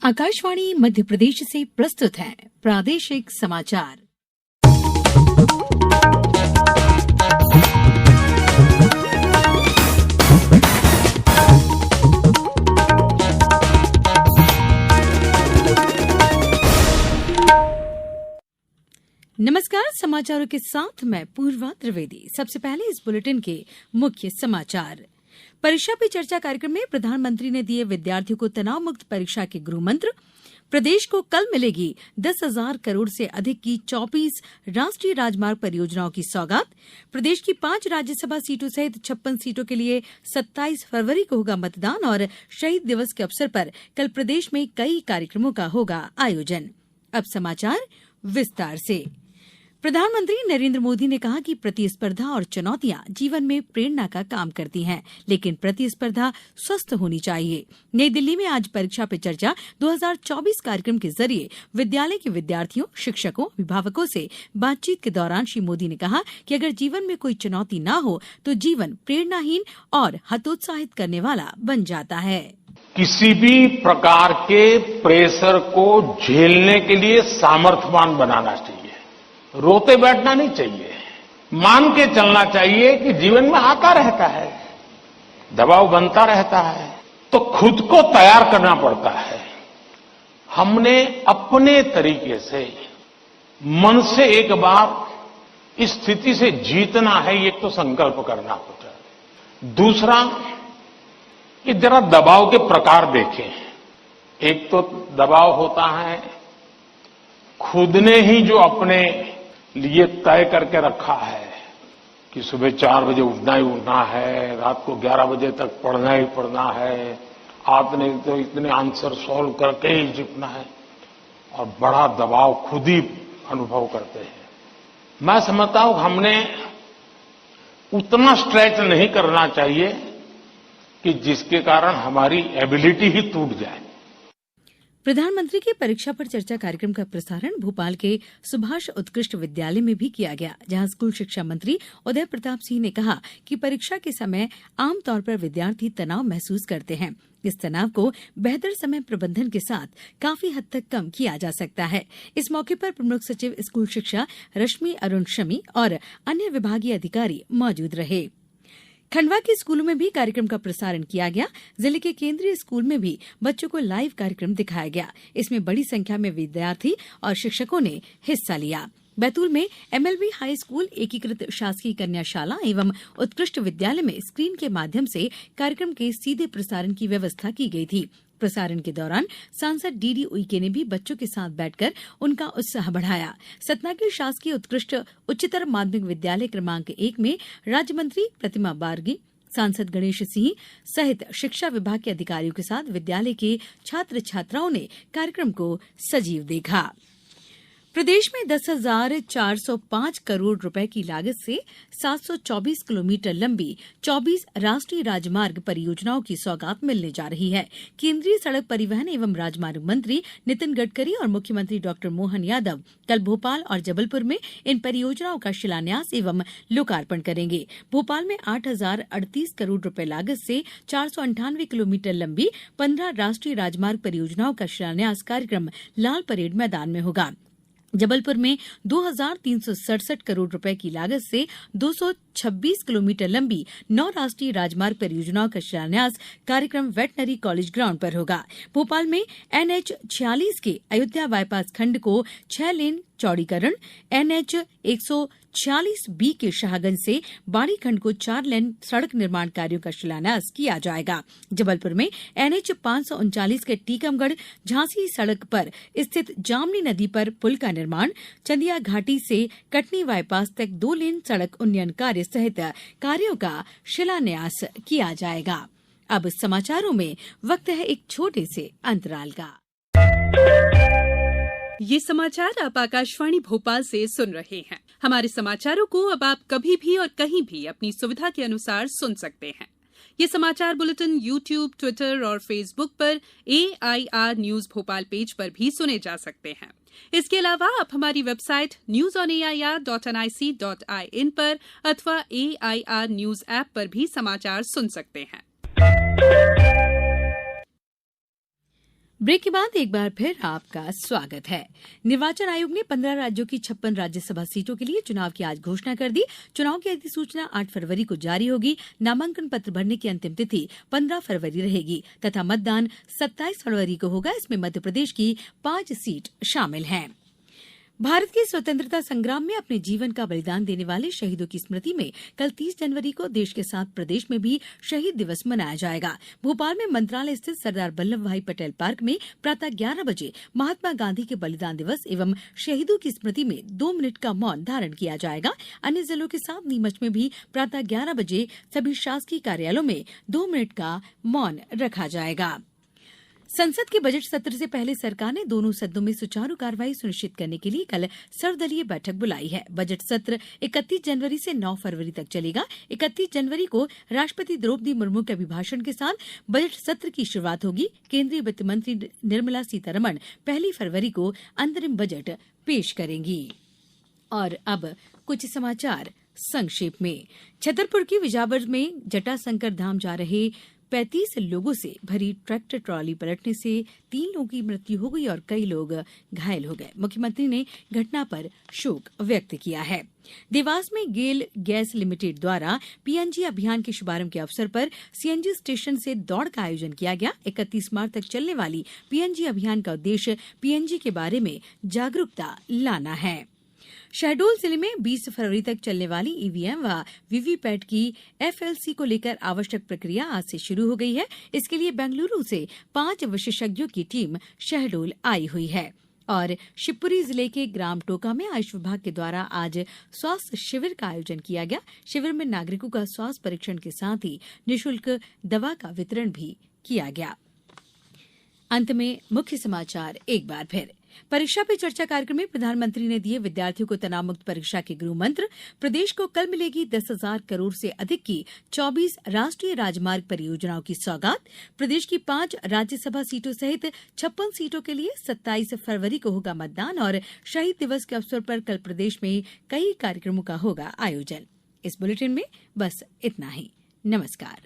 आकाशवाणी मध्य प्रदेश से प्रस्तुत है प्रादेशिक समाचार। नमस्कार, समाचारों के साथ मैं पूर्वा त्रिवेदी। सबसे पहले इस बुलेटिन के मुख्य समाचार। परीक्षा पे चर्चा कार्यक्रम में प्रधानमंत्री ने दिए विद्यार्थियों को तनाव मुक्त परीक्षा के गुरु मंत्र। प्रदेश को कल मिलेगी 10,000 करोड़ से अधिक की 24 राष्ट्रीय राजमार्ग परियोजनाओं की सौगात। प्रदेश की 5 राज्यसभा सीटों सहित 56 सीटों के लिए 27 फरवरी को होगा मतदान और शहीद दिवस के अवसर पर कल प्रदेश में कई कार्यक्रमों का होगा आयोजन। अब समाचार विस्तार से। प्रधानमंत्री नरेंद्र मोदी ने कहा कि प्रतिस्पर्धा और चुनौतियां जीवन में प्रेरणा का काम करती हैं, लेकिन प्रतिस्पर्धा स्वस्थ होनी चाहिए। नई दिल्ली में आज परीक्षा पे चर्चा 2024 कार्यक्रम के जरिए विद्यालय के विद्यार्थियों, शिक्षकों, अभिभावकों से बातचीत के दौरान श्री मोदी ने कहा कि अगर जीवन में कोई चुनौती न हो तो जीवन प्रेरणाहीन और हतोत्साहित करने वाला बन जाता है। किसी भी प्रकार के प्रेशर को झेलने के लिए सामर्थ्यवान बनाना चाहिए। रोते बैठना नहीं चाहिए। मान के चलना चाहिए कि जीवन में आता रहता है, दबाव बनता रहता है, तो खुद को तैयार करना पड़ता है। हमने अपने तरीके से मन से एक बार इस स्थिति से जीतना है, ये तो संकल्प करना होता है। दूसरा कि जरा दबाव के प्रकार देखें। एक तो दबाव होता है खुद ने ही जो अपने लिए तय करके रखा है कि सुबह 4 बजे उठना ही उठना है, रात को 11 बजे तक पढ़ना ही पढ़ना है, आपने तो इतने आंसर सॉल्व करके ही जीतना है, और बड़ा दबाव खुद ही अनुभव करते हैं। मैं समझता हूं हमने उतना स्ट्रेच नहीं करना चाहिए कि जिसके कारण हमारी एबिलिटी ही टूट जाए। प्रधानमंत्री के परीक्षा पर चर्चा कार्यक्रम का प्रसारण भोपाल के सुभाष उत्कृष्ट विद्यालय में भी किया गया, जहां स्कूल शिक्षा मंत्री उदय प्रताप सिंह ने कहा कि परीक्षा के समय आमतौर पर विद्यार्थी तनाव महसूस करते हैं। इस तनाव को बेहतर समय प्रबंधन के साथ काफी हद तक कम किया जा सकता है। इस मौके पर प्रमुख सचिव स्कूल शिक्षा रश्मि अरुण शमी और अन्य विभागीय अधिकारी मौजूद रहे। खंडवा के स्कूलों में भी कार्यक्रम का प्रसारण किया गया। जिले के केंद्रीय स्कूल में भी बच्चों को लाइव कार्यक्रम दिखाया गया। इसमें बड़ी संख्या में विद्यार्थी और शिक्षकों ने हिस्सा लिया। बैतूल में एमएलबी हाई स्कूल, एकीकृत शासकीय कन्याशाला एवं उत्कृष्ट विद्यालय में स्क्रीन के माध्यम से कार्यक्रम के सीधे प्रसारण की व्यवस्था की गई थी। प्रसारण के दौरान सांसद डीडी उइके ने भी बच्चों के साथ बैठकर उनका उत्साह बढ़ाया। सतना के शासकीय उत्कृष्ट उच्चतर माध्यमिक विद्यालय क्रमांक 1 में राज्य मंत्री प्रतिमा बार्गी, सांसद गणेश सिंह सहित शिक्षा विभाग के अधिकारियों के साथ विद्यालय के छात्र छात्राओं ने कार्यक्रम को सजीव देखा। प्रदेश में 10,405 करोड़ रुपए की लागत से 724 किलोमीटर लंबी 24 राष्ट्रीय राजमार्ग परियोजनाओं की सौगात मिलने जा रही है। केंद्रीय सड़क परिवहन एवं राजमार्ग मंत्री नितिन गडकरी और मुख्यमंत्री डॉक्टर मोहन यादव कल भोपाल और जबलपुर में इन परियोजनाओं का शिलान्यास एवं लोकार्पण करेंगे। भोपाल में 8,038 करोड़ रुपए लागत से 498 किलोमीटर लंबी 15 राष्ट्रीय राजमार्ग परियोजनाओं का शिलान्यास कार्यक्रम लाल परेड मैदान में होगा। जबलपुर में 2,367 करोड़ रुपए की लागत से 226 किलोमीटर लंबी 9 राष्ट्रीय राजमार्ग परियोजनाओं का शिलान्यास कार्यक्रम वेटनरी कॉलेज ग्राउंड पर होगा। भोपाल में NH 46 के अयोध्या बाईपास खंड को 6 लेन चौड़ीकरण, NH 146B के शाहगंज से बाड़ी खंड को 4 लेन सड़क निर्माण कार्यों का शिलान्यास किया जाएगा। जबलपुर में NH 539 के टीकमगढ़ झांसी सड़क पर स्थित जामनी नदी पर पुल का निर्माण, चंदिया घाटी से कटनी बाईपास तक 2 लेन सड़क उन्नयन कार्य सहित कार्यों का शिलान्यास किया जाएगा। अब समाचारों में वक्त है एक छोटे से अंतराल का। ये समाचार आप आकाशवाणी भोपाल से सुन रहे हैं। हमारे समाचारों को अब आप कभी भी और कहीं भी अपनी सुविधा के अनुसार सुन सकते हैं। ये समाचार बुलेटिन YouTube, ट्विटर और फेसबुक पर AIR न्यूज भोपाल पेज पर भी सुने जा सकते हैं। इसके अलावा आप हमारी वेबसाइट newsonair.nic.in पर अथवा AIR न्यूज ऐप पर भी समाचार सुन सकते हैं। ब्रेक के बाद एक बार फिर आपका स्वागत है। निर्वाचन आयोग ने 15 राज्यों की 56 राज्यसभा सीटों के लिए चुनाव की आज घोषणा कर दी। चुनाव की अधिसूचना 8 फरवरी को जारी होगी। नामांकन पत्र भरने की अंतिम तिथि 15 फरवरी रहेगी तथा मतदान 27 फरवरी को होगा। इसमें मध्यप्रदेश की 5 सीट शामिल हैं। भारत के स्वतंत्रता संग्राम में अपने जीवन का बलिदान देने वाले शहीदों की स्मृति में कल 30 जनवरी को देश के साथ प्रदेश में भी शहीद दिवस मनाया जाएगा। भोपाल में मंत्रालय स्थित सरदार वल्लभ भाई पटेल पार्क में प्रातः 11 बजे महात्मा गांधी के बलिदान दिवस एवं शहीदों की स्मृति में 2 मिनट का मौन धारण किया जाएगा। अन्य जिलों के साथ नीमच में भी प्रातः 11 बजे सभी शासकीय कार्यालयों में 2 मिनट का मौन रखा जाएगा। संसद के बजट सत्र से पहले सरकार ने दोनों सदनों में सुचारू कार्रवाई सुनिश्चित करने के लिए कल सर्वदलीय बैठक बुलाई है। बजट सत्र 31 जनवरी से 9 फरवरी तक चलेगा। 31 जनवरी को राष्ट्रपति द्रौपदी मुर्मू के अभिभाषण के साथ बजट सत्र की शुरुआत होगी। केंद्रीय वित्त मंत्री निर्मला सीतारमण 1 फरवरी को अंतरिम बजट पेश करेंगी। और अब कुछ समाचार संक्षेप में। छतरपुर की विजावर में जटाशंकर धाम जा रहे 35 लोगों से भरी ट्रैक्टर ट्रॉली पलटने से 3 लोगों की मृत्यु हो गई और कई लोग घायल हो गए। मुख्यमंत्री ने घटना पर शोक व्यक्त किया है। देवास में गेल गैस लिमिटेड द्वारा पीएनजी अभियान के शुभारंभ के अवसर पर सीएनजी स्टेशन से दौड़ का आयोजन किया गया। 31 मार्च तक चलने वाली पीएनजी अभियान का उद्देश्य पीएनजी के बारे में जागरूकता लाना है। शहडोल जिले में 20 फरवरी तक चलने वाली ईवीएम व वीवीपैट की एफएलसी को लेकर आवश्यक प्रक्रिया आज से शुरू हो गई है। इसके लिए बेंगलुरु से 5 विशेषज्ञों की टीम शहडोल आई हुई है। और शिवपुरी जिले के ग्राम टोका में आयुष विभाग के द्वारा आज स्वास्थ्य शिविर का आयोजन किया गया। शिविर में नागरिकों का स्वास्थ्य परीक्षण के साथ ही निःशुल्क दवा का वितरण भी किया गया। अंत में मुख्य समाचार एक बार फिर। परीक्षा पे चर्चा कार्यक्रम में प्रधानमंत्री ने दिए विद्यार्थियों को तनाव मुक्त परीक्षा के गुरु मंत्र। प्रदेश को कल मिलेगी 10,000 करोड़ से अधिक की 24 राष्ट्रीय राजमार्ग परियोजनाओं की सौगात। प्रदेश की 5 राज्यसभा सीटों सहित 56 सीटों के लिए 27 फरवरी को होगा मतदान। और शहीद दिवस के अवसर पर कल प्रदेश में कई कार्यक्रमों का होगा आयोजन। इस बुलेटिन में बस इतना ही। नमस्कार।